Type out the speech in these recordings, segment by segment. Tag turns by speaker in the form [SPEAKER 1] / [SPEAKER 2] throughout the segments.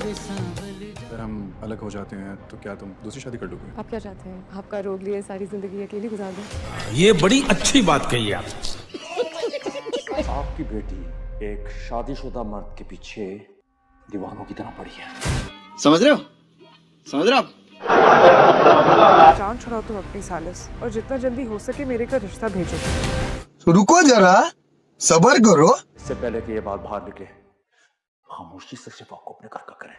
[SPEAKER 1] अगर हम अलग हो जाते हैं तो क्या तुम दूसरी शादी कर लोगे?
[SPEAKER 2] आप क्या चाहते हैं? आपका रोग लिए सारी जिंदगी अकेली गुजार दूं?
[SPEAKER 3] ये बड़ी अच्छी बात कही आप।
[SPEAKER 4] आपकी बेटी एक शादीशुदा मर्द के पीछे दीवानों की तरह पड़ी है।
[SPEAKER 5] समझ रहे हो? समझ रहे हो आप?
[SPEAKER 2] जान छुड़ाओ तुम अपनी सालिस, और जितना जल्दी हो सके मेरे का रिश्ता भेजो।
[SPEAKER 6] तो रुको जरा, सबर करो।
[SPEAKER 4] इससे पहले कि ये बात बाहर निकले, खामोशी से शिफा को अपने घर का करें।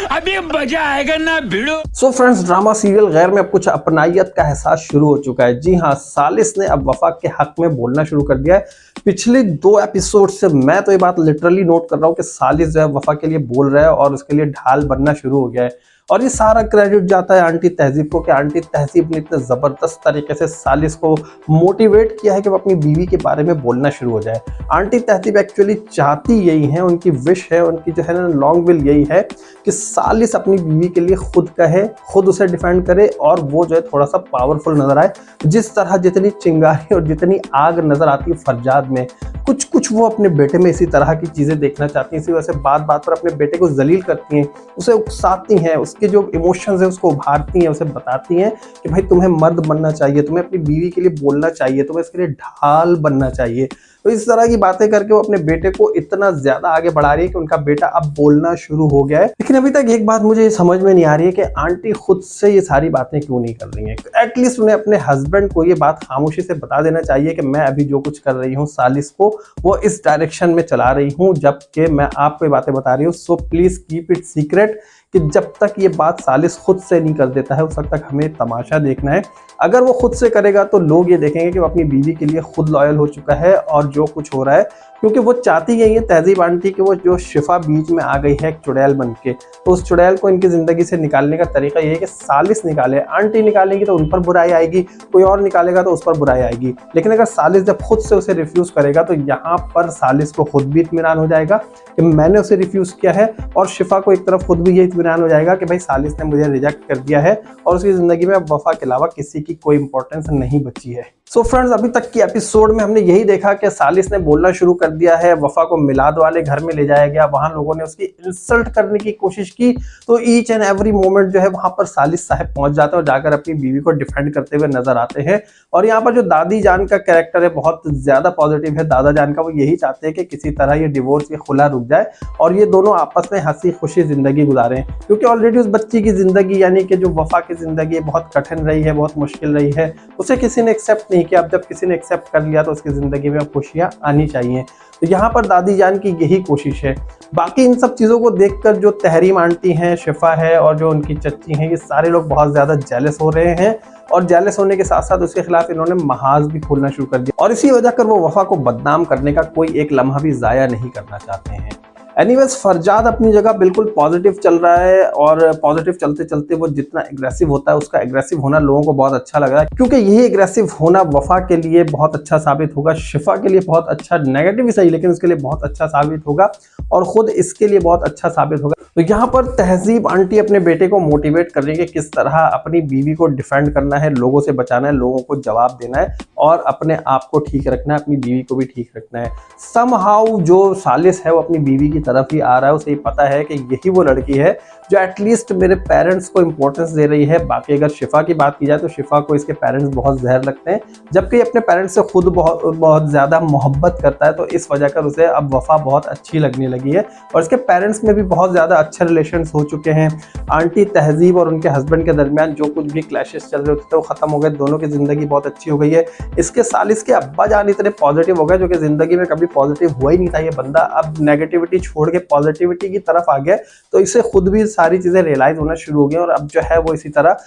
[SPEAKER 3] अभी मजा आएगा ना भिड़ो।
[SPEAKER 7] सो फ्रेंड्स, ड्रामा सीरियल गैर में अब कुछ अपनाइयत का एहसास शुरू हो चुका है। जी हाँ, सालिस ने अब वफा के हक में बोलना शुरू कर दिया है। पिछले 2 एपिसोड से मैं तो ये बात लिटरली नोट कर रहा हूँ कि सालिस जो है वफा के लिए बोल रहा है और उसके लिए ढाल बनना शुरू हो गया है। और ये सारा क्रेडिट जाता है आंटी तहजीब को कि आंटी तहजीब ने इतने ज़बरदस्त तरीके से सालिस को मोटिवेट किया है कि वो अपनी बीवी के बारे में बोलना शुरू हो जाए। आंटी तहजीब एक्चुअली चाहती यही है, उनकी विश है, उनकी जो है ना लॉन्ग विल यही है कि सालिस अपनी बीवी के लिए खुद कहे, खुद उसे डिफेंड करे और वो जो है थोड़ा सा पावरफुल नजर आए। जिस तरह जितनी चिंगारी और जितनी आग नजर आती है फरजाद में, कुछ वो अपने बेटे में इसी तरह की चीज़ें देखना चाहती हैं। इसी वजह से बात बात पर अपने बेटे को जलील करती हैं, उसे उकसाती हैं, उसके जो इमोशंस है उसको उभारती हैं, उसे बताती हैं कि भाई तुम्हें मर्द बनना चाहिए, तुम्हें अपनी बीवी के लिए बोलना चाहिए, तुम्हें इसके लिए ढाल बनना चाहिए। तो इस तरह की बातें करके वो अपने बेटे को इतना ज्यादा आगे बढ़ा रही है कि उनका बेटा अब बोलना शुरू हो गया है। लेकिन अभी तक एक बात मुझे समझ में नहीं आ रही है कि आंटी खुद से ये सारी बातें क्यों नहीं कर रही हैं। एटलीस्ट उन्हें अपने हस्बैंड को ये बात खामोशी से बता देना चाहिए कि मैं अभी जो कुछ कर रही हूँ सालिस को, वो इस डायरेक्शन में चला रही हूँ, जबकि मैं आपको ये बातें बता रही हूँ। So please keep it secret कि जब तक ये बात सालिस खुद से नहीं कर देता है उस वक्त तक हमें तमाशा देखना है। अगर वो खुद से करेगा तो लोग ये देखेंगे कि वो अपनी बीवी के लिए खुद लॉयल हो चुका है और जो कुछ हो रहा है, क्योंकि वो चाहती यही है तहजीब आंटी कि वो जो शिफा बीच में आ गई है एक चुड़ैल बन के, तो उस चुड़ैल को इनकी जिंदगी से निकालने का तरीका ये है कि सालिस निकाले। आंटी निकालेंगी तो उन पर बुराई आएगी, कोई और निकालेगा तो उस पर बुराई आएगी। लेकिन अगर सालिस जब खुद से उसे रिफ्यूज करेगा तो यहाँ पर सालिस को खुद भी इत्मीनान हो जाएगा कि मैंने उसे रिफ्यूज किया है, और शिफा को एक तरफ खुद भी ये इत्मीनान हो जाएगा कि भाई सालिस ने मुझे रिजेक्ट कर दिया है और उसकी जिंदगी में अब वफा के अलावा किसी की कोई इंपॉर्टेंस नहीं बची है। सो फ्रेंड्स, अभी तक की एपिसोड में हमने यही देखा कि सालिस ने बोलना शुरू कर दिया है, वफा को मिलाद वाले घर में ले जाया गया, वहां लोगों ने उसकी इंसल्ट करने की कोशिश की, तो ईच एंड एवरी मोमेंट जो है वहां पर सालिस साहब पहुंच जाते हैं और जाकर अपनी बीवी को डिफेंड करते हुए नजर आते हैं। और यहाँ पर जो दादी जान का कैरेक्टर है बहुत ज्यादा पॉजिटिव है। दादा जान का वो यही चाहते हैं कि किसी तरह ये डिवोर्स, ये खुला रुक जाए और ये दोनों आपस में हंसी खुशी जिंदगी गुजारें, क्योंकि ऑलरेडी उस बच्ची की जिंदगी यानी कि जो वफा की जिंदगी बहुत कठिन रही है, बहुत मुश्किल रही है, उसे किसी ने एक्सेप्ट नहीं किया। अब जब किसी ने एक्सेप्ट कर लिया तो उसकी जिंदगी में खुशियां आनी चाहिए। तो यहाँ पर दादी जान की यही कोशिश है। बाकी इन सब चीज़ों को देखकर जो तहरीम आंटी हैं, शिफा है और जो उनकी चच्ची हैं, ये सारे लोग बहुत ज़्यादा जेलस हो रहे हैं और जेलस होने के साथ साथ उसके खिलाफ इन्होंने महाज भी खोलना शुरू कर दिया और इसी वजह कर वो वफा को बदनाम करने का कोई एक लम्हा भी ज़ाया नहीं करना चाहते हैं। एनीवेज, फरजाद अपनी जगह बिल्कुल पॉजिटिव चल रहा है और पॉजिटिव चलते चलते वो जितना एग्रेसिव होता है उसका एग्रेसिव होना लोगों को बहुत अच्छा लग रहा है, क्योंकि यही एग्रेसिव होना वफा के लिए बहुत अच्छा साबित होगा, शिफा के लिए बहुत अच्छा, नेगेटिव ही सही लेकिन उसके लिए बहुत अच्छा साबित होगा और खुद इसके लिए बहुत अच्छा साबित होगा। तो यहाँ पर तहजीब आंटी अपने बेटे को मोटिवेट कर रही है कि किस तरह अपनी बीवी को डिफेंड करना है, लोगों से बचाना है, लोगों को जवाब देना है और अपने आप को ठीक रखना है, अपनी बीवी को भी ठीक रखना है। समहाउ जो सालिस है वो अपनी बीवी की तरफ ही आ रहा है, उसे पता है कि यही वो लड़की है जो एटलीस्ट मेरे पेरेंट्स को इंपॉर्टेंस दे रही है। बाकी अगर शिफा की बात की जाए तो शिफा को इसके पेरेंट्स बहुत जहर लगते हैं, जबकि अपने पेरेंट्स से खुद बहुत ज़्यादा मोहब्बत करता है, तो इस वजह कर उसे अब वफा बहुत अच्छी लगने लगी है और इसके पेरेंट्स में भी बहुत ज़्यादा अच्छे रिलेशंस हो चुके हैं। आंटी तहजीब और उनके हस्बैंड के दरमियान जो कुछ भी क्लैशेस चल रहे होते थे वो खत्म हो गए, दोनों की ज़िंदगी बहुत अच्छी हो गई है। इसके सालिस के अब्बा जान इतने पॉजिटिव हो गए जो कि ज़िंदगी में कभी पॉजिटिव हुआ ही नहीं था ये बंदा, अब नेगेटिविटी छोड़ के पॉजिटिविटी की तरफ आ गया, तो इसे खुद भी सारी चीज़ें रियलाइज होना शुरू हो गई और अब जो है वो इसी तरह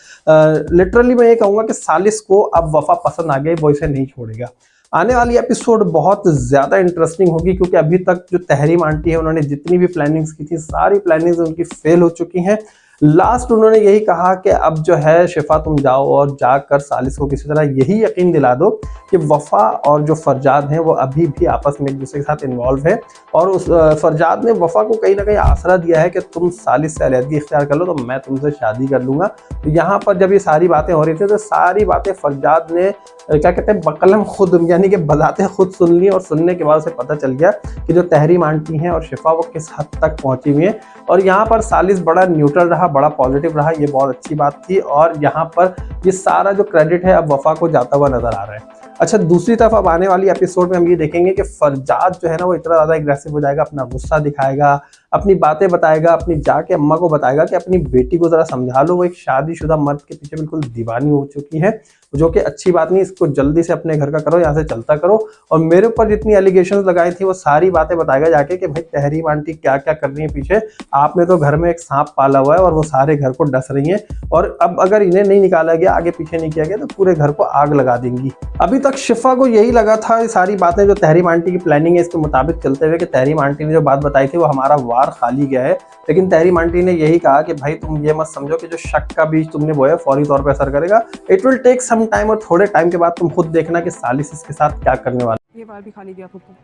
[SPEAKER 7] लिटरली मैं ये कहूँगा कि सालिस को अब वफा पसंद आ गई, वो इसे नहीं छोड़ेगा। आने वाली एपिसोड बहुत ज़्यादा इंटरेस्टिंग होगी, क्योंकि अभी तक जो तहरीम आंटी है उन्होंने जितनी भी प्लानिंग्स की थी सारी प्लानिंग्स उनकी फेल हो चुकी हैं। लास्ट उन्होंने यही कहा कि अब जो है शिफा तुम जाओ और जाकर सालिस को किसी तरह यही यकीन दिला दो कि वफा और जो फरजाद हैं वो अभी भी आपस में एक दूसरे के साथ इन्वॉल्व है, और उस फरजाद ने वफा को कहीं ना कहीं आसरा दिया है कि तुम सालिस से अलहदगी इख्तियार कर लो तो मैं तुमसे शादी कर लूँगा। तो यहाँ पर जब ये सारी बातें हो रही थी तो सारी बातें फरजाद ने क्या कहते हैं बकलम खुद यानी कि बजाते खुद सुन ली, और सुनने के बाद उसे पता चल गया कि जो तहरीम आंटी हैं और शिफा वो किस हद तक पहुंची हुई हैं। और यहाँ पर सालिस बड़ा न्यूट्रल रहा, बड़ा पॉजिटिव रहा, ये बहुत अच्छी बात थी। और यहाँ पर ये सारा जो क्रेडिट है अब वफा को जाता हुआ नजर आ रहा है। अच्छा, दूसरी तरफ अब आने वाली एपिसोड में हम ये देखेंगे कि फरजाद जो है ना वो इतना ज़्यादा एग्रेसिव हो जाएगा, अपना गुस्सा दिखाएगा, अपनी बातें बताएगा, अपनी जाके अम्मा को बताएगा कि अपनी बेटी को ज़रा समझा लो, वो एक शादीशुदा मर्द के पीछे बिल्कुल दीवानी हो चुकी है, जो कि अच्छी बात नहीं, इसको जल्दी से अपने घर का करो, यहाँ से चलता करो। और मेरे ऊपर जितनी एलिगेशंस लगाई थी वो सारी बातें बताएगा जाके कि भाई तहरीम आंटी क्या क्या कर रही है पीछे, आपने तो घर में एक सांप पाला हुआ है और वो सारे घर को डस रही हैं, और अब अगर इन्हें नहीं निकाला गया, आगे पीछे नहीं किया गया तो पूरे घर को आग लगा देंगी। अभी तक शिफा को यही लगा था ये सारी बातें जो तहरीम आंटी की प्लानिंग है इसके मुताबिक चलते हुए कि तहरीम आंटी ने जो बात बताई थी वो हमारा वार खाली गया है, लेकिन तहरीम आंटी ने यही कहा कि भाई तुम ये मत समझो कि जो शक का बीज तुमने बोया फौरी तौर पर असर करेगा, it will take some time, और थोड़े टाइम के बाद तुम खुद देखना कि सालिस इसके साथ क्या करने वाला।
[SPEAKER 2] ये बार भी खाली गया खुद को।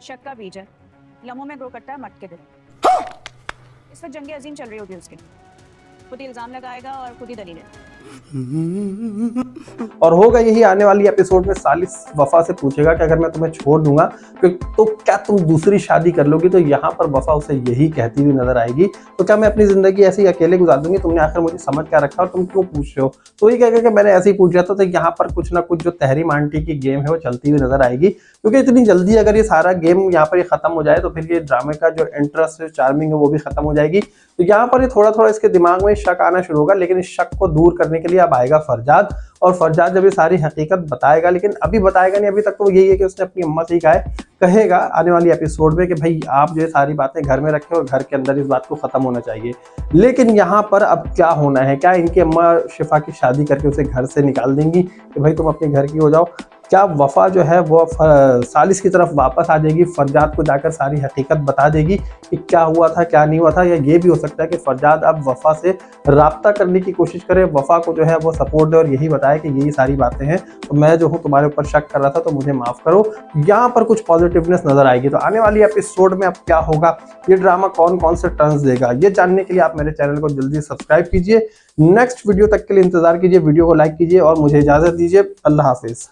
[SPEAKER 8] शक का बीज है, लम्हों में ग्रो करता है मट के दिन। इस वक्त जंग अजीम चल रही होगी उसकी, खुद ही इल्जाम लगाएगा और खुद ही दलील है।
[SPEAKER 7] और होगा यही आने वाली एपिसोड में, सालिस वफा से पूछेगा कि अगर मैं तुम्हें छोड़ दूंगा तो क्या तुम दूसरी शादी कर लोगी, तो यहाँ पर वफा उसे यही कहती हुई नजर आएगी, तो क्या मैं अपनी जिंदगी ऐसे ही अकेले गुजार दूंगी, तुमने आखिर मुझे समझ क्या रखा और तुम क्यों पूछ रहे हो। तो ये कहेगा कि मैंने ऐसे ही पूछ रहा था। तो यहाँ पर कुछ ना कुछ जो तहरीम आंटी की गेम है वो चलती हुई नजर आएगी, क्योंकि इतनी जल्दी अगर ये सारा गेम यहाँ पर खत्म हो जाए तो फिर ये ड्रामे का जो इंटरेस्ट है, चार्मिंग है, वो भी खत्म हो जाएगी। तो यहाँ पर ये थोड़ा थोड़ा इसके दिमाग में शक आना शुरू होगा, लेकिन इस शक को दूर करने के लिए अब आएगा फरजाद, और फरजाद जब ये सारी हकीकत बताएगा, लेकिन अभी बताएगा नहीं, अभी तक तो यही है कि उसने अपनी अम्मा से ही कहा है, कहेगा आने वाली एपिसोड में कि भाई आप जो ये सारी बातें घर में रखें और घर के अंदर इस बात को खत्म होना चाहिए। लेकिन यहाँ पर अब क्या होना है, क्या इनकी अम्मा शिफा की शादी करके उसे घर से निकाल देंगी कि भाई तुम अपने घर की हो जाओ, क्या वफा जो है वो सालिस की तरफ वापस आ जाएगी, फरजाद को जाकर सारी हकीकत बता देगी कि क्या हुआ था क्या नहीं हुआ था, या ये भी हो सकता है कि फरजाद अब वफा से राब्ता करने की कोशिश करे, वफा को जो है वो सपोर्ट दे और यही बताए कि यही सारी बातें हैं, तो मैं जो हूँ तुम्हारे ऊपर शक कर रहा था तो मुझे माफ करो। यहाँ पर कुछ पॉजिटिवनेस नजर आएगी। तो आने वाली एपिसोड में अब क्या होगा, ये ड्रामा कौन कौन से टर्न्स देगा, ये जानने के लिए आप मेरे चैनल को जल्दी सब्सक्राइब कीजिए। नेक्स्ट वीडियो तक के लिए इंतजार कीजिए, वीडियो को लाइक कीजिए और मुझे इजाजत दीजिए। अल्लाह हाफिज।